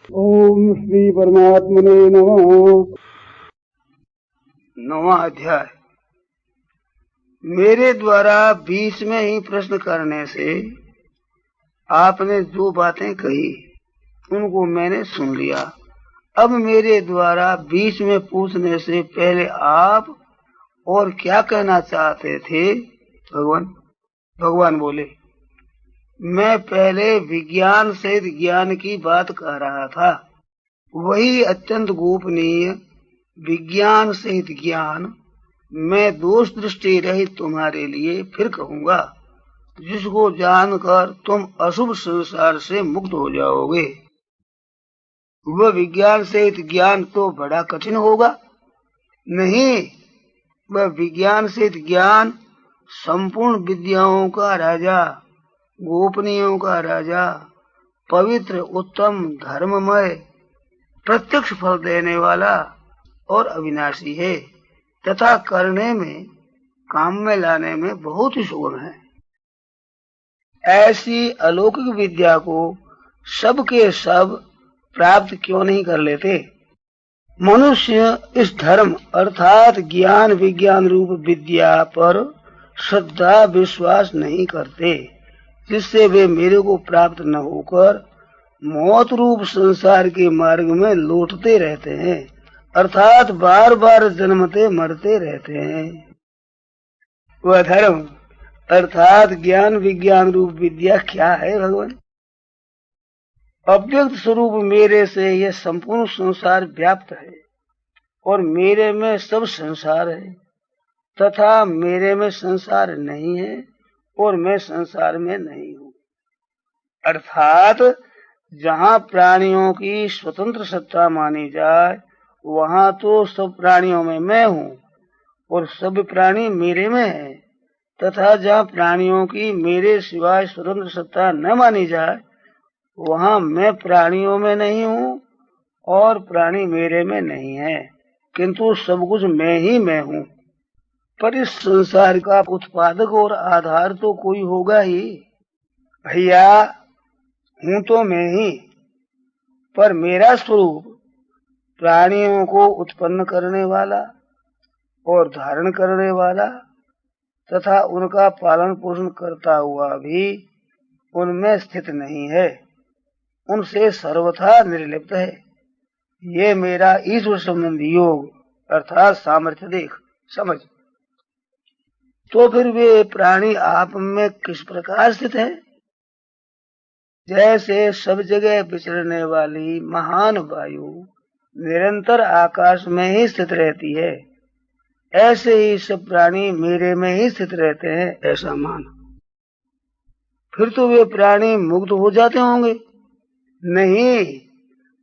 ओम श्री परमात्मने नमः। 9वां अध्याय। मेरे द्वारा बीच में ही प्रश्न करने से आपने जो बातें कही उनको मैंने सुन लिया। अब मेरे द्वारा बीच में पूछने से पहले आप और क्या कहना चाहते थे? भगवान बोले, मैं पहले विज्ञान से ज्ञान की बात कह रहा था। वही अत्यंत गोपनीय विज्ञान सहित ज्ञान मैं दोष दृष्टि रहित तुम्हारे लिए फिर कहूंगा, जिसको जानकर तुम अशुभ संसार से मुक्त हो जाओगे। वह विज्ञान सहित ज्ञान तो बड़ा कठिन होगा। नहीं, वह विज्ञान सहित ज्ञान संपूर्ण विद्याओं का राजा, गोपनीयों का राजा, पवित्र उत्तम धर्ममय, प्रत्यक्ष फल देने वाला और अविनाशी है तथा करने में, काम में लाने में बहुत ही सुगम है। ऐसी अलौकिक विद्या को सब के सब प्राप्त क्यों नहीं कर लेते? मनुष्य इस धर्म अर्थात ज्ञान विज्ञान रूप विद्या पर श्रद्धा विश्वास नहीं करते, जिससे वे मेरे को प्राप्त न होकर मौत रूप संसार के मार्ग में लौटते रहते हैं, अर्थात बार बार जन्मते मरते रहते हैं। वह धर्म अर्थात ज्ञान विज्ञान रूप विद्या क्या है? भगवान, अव्यक्त स्वरूप मेरे से यह संपूर्ण संसार व्याप्त है और मेरे में सब संसार है तथा मेरे में संसार नहीं है और मैं संसार में नहीं हूँ। अर्थात जहाँ प्राणियों की स्वतंत्र सत्ता मानी जाए वहाँ तो सब प्राणियों में मैं हूँ और सब प्राणी मेरे में है, तथा जहाँ प्राणियों की मेरे सिवाय स्वतंत्र सत्ता न मानी जाए वहाँ मैं प्राणियों में नहीं हूँ और प्राणी मेरे में नहीं है, किंतु सब कुछ मैं ही मैं हूँ। पर इस संसार का उत्पादक और आधार तो कोई होगा ही। भैया, हूँ तो मैं ही, पर मेरा स्वरूप प्राणियों को उत्पन्न करने वाला और धारण करने वाला तथा उनका पालन पोषण करता हुआ भी उनमें स्थित नहीं है, उनसे सर्वथा निर्लिप्त है। ये मेरा ईश्वर संबंधी योग अर्थात सामर्थ्य देख समझ। तो फिर वे प्राणी आप में किस प्रकार स्थित है? जैसे सब जगह विचरने वाली महान वायु निरंतर आकाश में ही स्थित रहती है, ऐसे ही सब प्राणी मेरे में ही स्थित रहते हैं, ऐसा मान। फिर तो वे प्राणी मुक्त हो जाते होंगे? नहीं,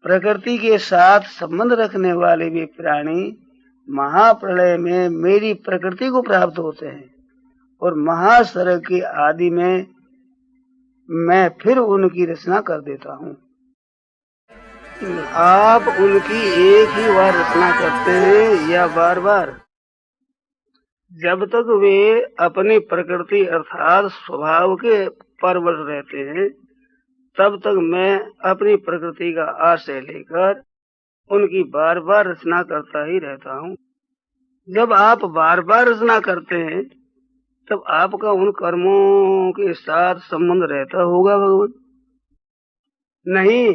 प्रकृति के साथ संबंध रखने वाले वे प्राणी महाप्रलय में मेरी प्रकृति को प्राप्त होते हैं और महासर्ग के आदि में मैं फिर उनकी रचना कर देता हूँ। आप उनकी एक ही बार रचना करते हैं या बार बार? जब तक वे अपनी प्रकृति अर्थात स्वभाव के परवश रहते हैं तब तक मैं अपनी प्रकृति का आश्रय लेकर उनकी बार बार रचना करता ही रहता हूँ। जब आप बार बार रचना करते हैं तब आपका उन कर्मों के साथ संबंध रहता होगा भगवान? नहीं,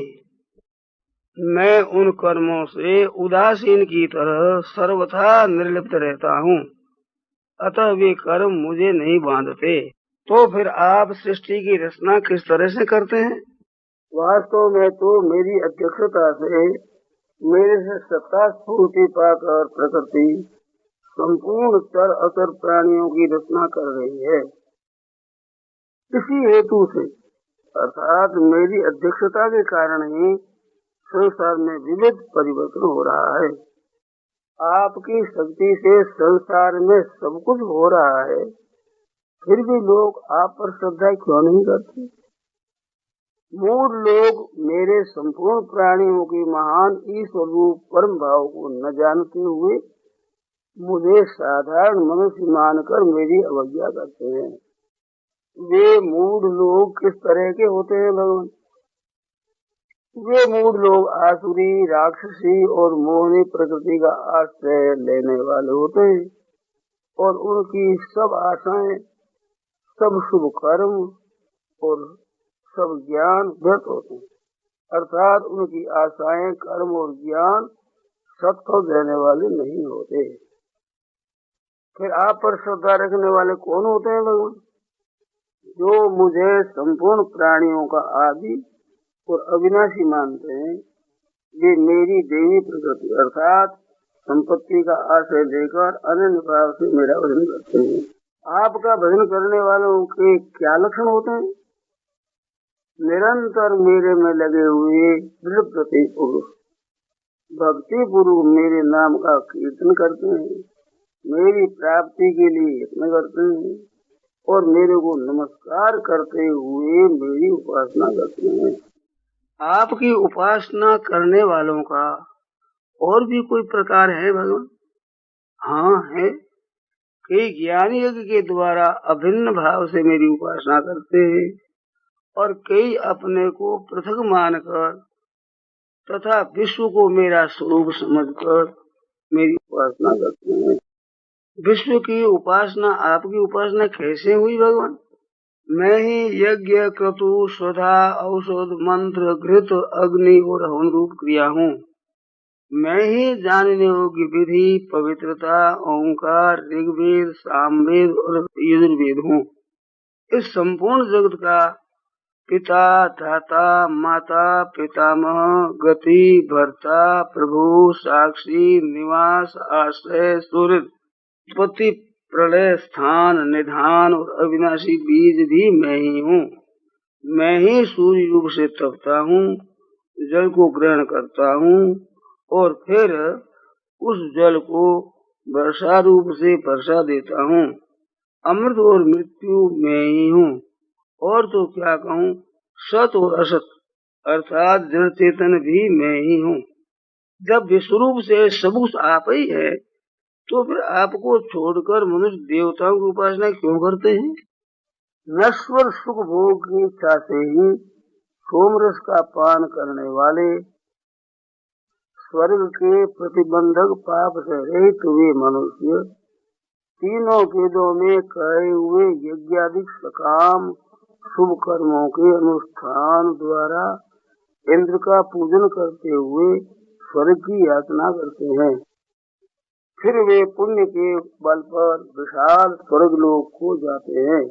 मैं उन कर्मों से उदासीन की तरह सर्वथा निर्लिप्त रहता हूँ, अतः वे कर्म मुझे नहीं बांधते। तो फिर आप सृष्टि की रचना किस तरह से करते हैं? वास्तव में तो मेरी अध्यक्षता से मेरे से सत्ता स्फूर्ति पाकर प्रकृति संपूर्ण चर अचर प्राणियों की रचना कर रही है। इसी हेतु से अर्थात मेरी अध्यक्षता के कारण ही संसार में विविध परिवर्तन हो रहा है। आपकी शक्ति से संसार में सब कुछ हो रहा है, फिर भी लोग आप पर श्रद्धा क्यों नहीं करते? मूढ़ लोग मेरे संपूर्ण प्राणियों की महान ईश्वर रूप परम भाव को न जानते हुए मुझे साधारण मनुष्य मानकर मेरी अवज्ञा करते हैं। वे मूढ़ लोग किस तरह के होते हैं भगवान? वे मूढ़ लोग आसुरी, राक्षसी और मोहनी प्रकृति का आश्रय लेने वाले होते हैं और उनकी सब आशाएं, सब शुभ कर्म और सब ज्ञान व्यर्थ होते हैं। अर्थात उनकी आशाएं, कर्म और ज्ञान सत्फल देने वाले नहीं होते। फिर आप पर श्रद्धा रखने वाले कौन होते हैं भगवान? जो मुझे संपूर्ण प्राणियों का आदि और अविनाशी मानते हैं, वे मेरी देवी प्रकृति अर्थात संपत्ति का आश्रय लेकर अनन्य भाव से मेरा भजन करते हैं। आपका भजन करने वालों के क्या लक्षण होते हैं? निरंतर मेरे में लगे हुए दृढ़ पुरुष, भक्ति पूर्वक मेरे नाम का कीर्तन करते हैं, मेरी प्राप्ति के लिए यत्न करते हैं और मेरे को नमस्कार करते हुए मेरी उपासना करते हैं। आपकी उपासना करने वालों का और भी कोई प्रकार है भगवान? हाँ है। कई ज्ञानी यज्ञ के द्वारा अभिन्न भाव से मेरी उपासना करते हैं और कई अपने को पृथक मानकर तथा विश्व को मेरा स्वरूप समझकर मेरी उपासना करते हैं। विश्व की उपासना आपकी उपासना कैसे हुई भगवान? मैं ही यज्ञ, क्रतु, स्वधा, औषध, मंत्र, घृत, अग्नि और हवन रूप क्रिया हूँ। मैं ही जानने योग्य विधि, पवित्रता, ओंकार, ऋग्वेद, सामवेद और यजुर्वेद हूँ। इस संपूर्ण जगत का पिता, दाता, माता, पितामह, गति, भर्ता, प्रभु, साक्षी, निवास, आश्रय, सूर्य, उत्पत्ति, प्रलय, स्थान, निधान और अविनाशी बीज भी मैं ही हूँ। मैं ही सूर्य रूप से तपता हूँ, जल को ग्रहण करता हूँ और फिर उस जल को वर्षा रूप से वर्षा देता हूँ। अमृत और मृत्यु मैं ही हूँ। और तो क्या कहूँ, सत और असत अर्थात जड़ चेतन भी मैं ही हूँ। जब विश्वरूप से सब कुछ आप ही है, तो फिर आपको छोड़कर मनुष्य देवताओं की उपासना क्यों करते हैं? नश्वर सुख भोग की इच्छा से ही सोमरस का पान करने वाले, स्वर्ग के प्रतिबंधक पाप से रहित हुए मनुष्य तीनों वेदों में कहे हुए यज्ञादिक सकाम शुभ कर्मों के अनुष्ठान द्वारा इंद्र का पूजन करते हुए स्वर्ग की याचना करते हैं। फिर वे पुण्य के बल पर विशाल स्वर्गलोक को जाते हैं।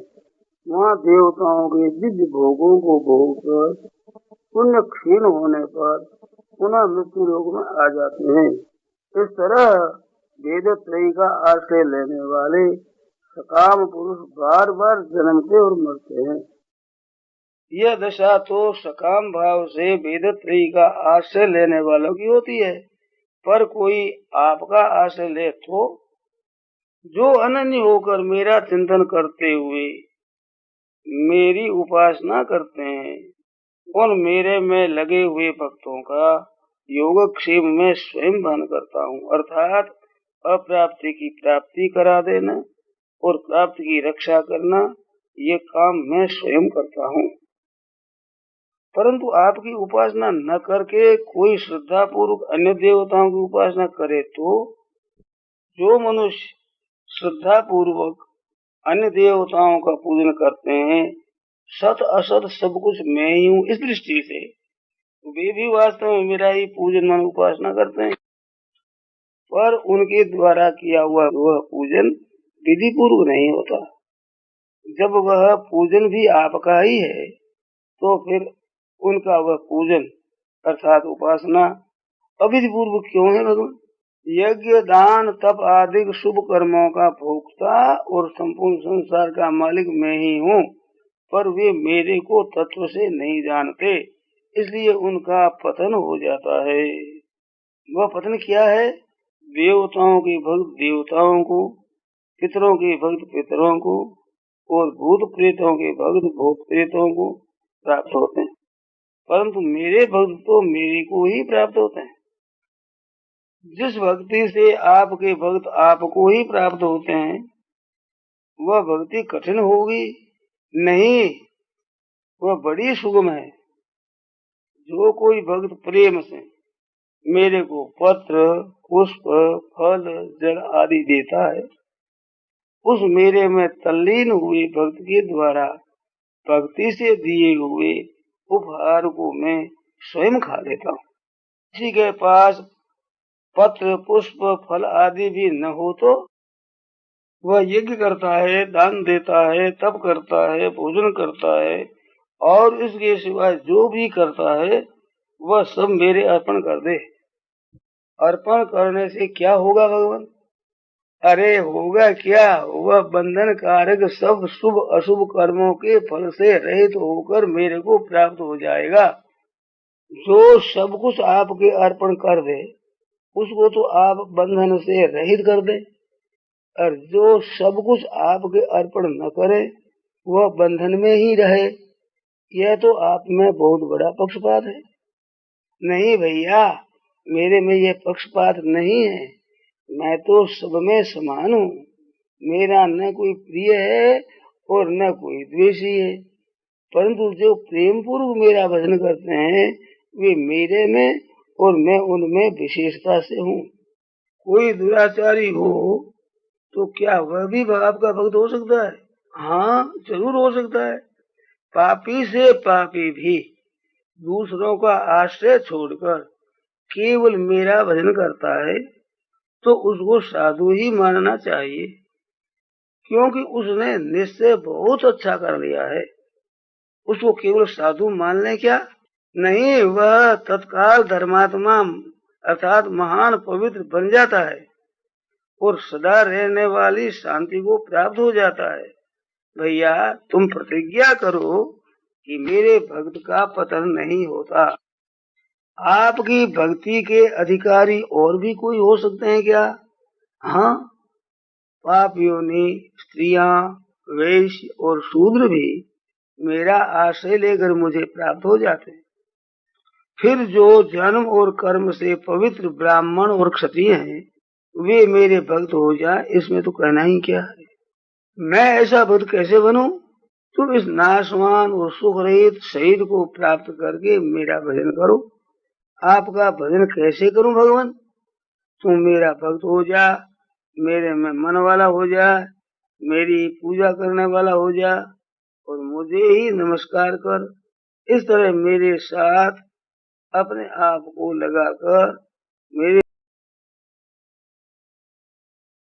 वहाँ देवताओं के दिव्य भोगों को भोगकर पुण्य क्षीण होने पर पुनः मृत्यु लोक में आ जाते हैं। इस तरह वेदत्रयी का आश्रय लेने वाले सकाम पुरुष बार बार जन्मते और मरते हैं। यह दशा तो सकाम भाव से वेदत्रयी का आश्रय लेने वालों की होती है। पर कोई आपका आश्रय ले तो जो अनन्य होकर मेरा चिंतन करते हुए मेरी उपासना करते हैं, उन मेरे में लगे हुए भक्तों का योगक्षेम में स्वयं दान करता हूँ। अर्थात अप्राप्ति की प्राप्ति करा देना और प्राप्ति की रक्षा करना, ये काम मैं स्वयं करता हूँ। परंतु आपकी उपासना न करके कोई श्रद्धा पूर्वक अन्य देवताओं की उपासना करे तो जो मनुष्य श्रद्धा पूर्वक अन्य देवताओं का पूजन करते हैं, सत असत सब कुछ मैं ही हूँ इस दृष्टि से वे भी वास्तव में मेरा ही पूजन मन उपासना करते हैं। पर उनके द्वारा किया हुआ वह पूजन विधि पूर्वक नहीं होता। जब वह पूजन भी आपका ही है तो फिर उनका वह पूजन अर्थात उपासना अविधि पूर्वक क्यों है भगवान? यज्ञ, दान, तप आदि शुभ कर्मों का भोक्ता और संपूर्ण संसार का मालिक मैं ही हूँ, पर वे मेरे को तत्व से नहीं जानते, इसलिए उनका पतन हो जाता है। वह पतन क्या है? देवताओं के भक्त देवताओं को, पितरों के भक्त पितरों को और भूत प्रेतों के भक्त भूत प्रेतों को प्राप्त होते हैं, परंतु मेरे भक्त तो मेरे को ही प्राप्त होते हैं। जिस भक्ति से आपके भक्त आपको ही प्राप्त होते हैं, वह भक्ति कठिन होगी नहीं, वह बड़ी सुगम है। जो कोई भक्त प्रेम से मेरे को पत्र, पुष्प, फल, जल आदि देता है, उस मेरे में तल्लीन हुए भक्त के द्वारा भक्ति से दिए हुए उपहार को मैं स्वयं खा लेता हूँ। किसी के पास पत्र, पुष्प, फल आदि भी न हो तो वह यज्ञ करता है, दान देता है, तप करता है, भोजन करता है, और इसके सिवाय जो भी करता है वह सब मेरे अर्पण कर दे। अर्पण करने से क्या होगा भगवान? अरे होगा क्या, वह बंधन कारक सब शुभ अशुभ कर्मों के फल से रहित होकर मेरे को प्राप्त हो जाएगा। जो सब कुछ आपके अर्पण कर दे उसको तो आप बंधन से रहित कर दे, और जो सब कुछ आपके अर्पण न करे वह बंधन में ही रहे। यह तो आप में बहुत बड़ा पक्षपात है। नहीं भैया, मेरे में यह पक्षपात नहीं है, मैं तो सब में समान हूँ। मेरा न कोई प्रिय है और न कोई द्वेषी है, परंतु जो प्रेम पूर्वक मेरा भजन करते हैं वे मेरे में और मैं उनमें विशेषता से हूँ। कोई दुराचारी हो तो क्या वह भी आपका भक्त हो सकता है? हाँ, जरूर हो सकता है। पापी से पापी भी दूसरों का आश्रय छोड़कर केवल मेरा भजन करता है तो उसको साधु ही मानना चाहिए, क्योंकि उसने निश्चय बहुत अच्छा कर लिया है। उसको केवल साधु मान ले क्या? नहीं, वह तत्काल धर्मात्मा अर्थात महान पवित्र बन जाता है और सदा रहने वाली शांति को प्राप्त हो जाता है। भैया, तुम प्रतिज्ञा करो कि मेरे भक्त का पतन नहीं होता। आपकी भक्ति के अधिकारी और भी कोई हो सकते हैं क्या? हाँ, पाप योनि, स्त्रियां, वैश्य और शूद्र भी मेरा आश्रय लेकर मुझे प्राप्त हो जाते हैं। फिर जो जन्म और कर्म से पवित्र ब्राह्मण और क्षत्रिय हैं वे मेरे भक्त हो जाए, इसमें तो कहना ही क्या है। मैं ऐसा भक्त कैसे बनूं? तुम इस नाशवान और सुख रहित शरीर को प्राप्त करके मेरा भजन करो। आपका भजन कैसे करूं भगवान? तुम मेरा भक्त हो जा, मेरे में मन वाला हो जा, मेरी पूजा करने वाला हो जा और मुझे ही नमस्कार कर। इस तरह मेरे साथ अपने आप को लगाकर मेरे